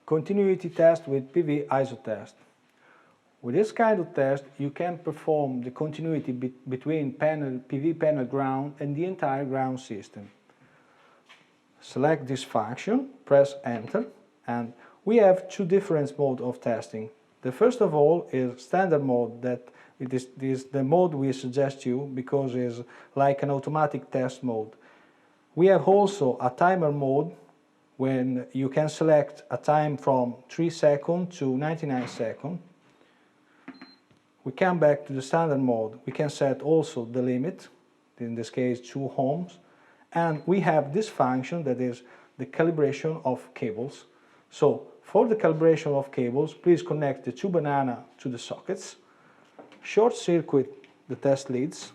Continuity test with PV-ISOTEST. With this kind of test, you can perform the continuity between PV panel ground and the entire ground system. Select this function, press Enter, and we have two different modes of testing. The first of all is standard mode, that it is the mode we suggest you because it's like an automatic test mode. We have also a timer mode when you can select a time from 3 seconds to 99 seconds. We come back to the standard mode. We can set also the limit, in this case 2 ohms, and we have this function that is the calibration of cables. So for the calibration of cables, please connect the 2 bananas to the sockets, short circuit the test leads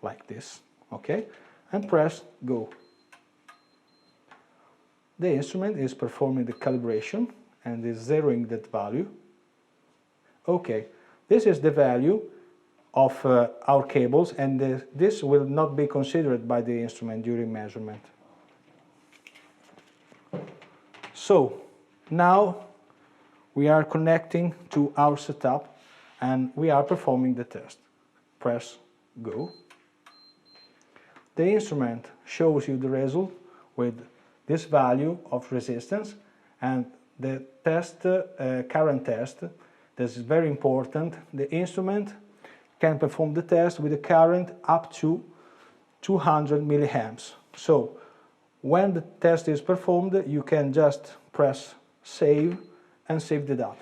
like this, okay, and press go. The instrument is performing the calibration and is zeroing that value. Okay, this is the value of our cables, and this will not be considered by the instrument during measurement. So now we are connecting to our setup and we are performing the test. Press go. The instrument shows you the result with this value of resistance, and the test, current test, this is very important. The instrument can perform the test with a current up to 200 milliamps. So when the test is performed, you can just press save and save the data.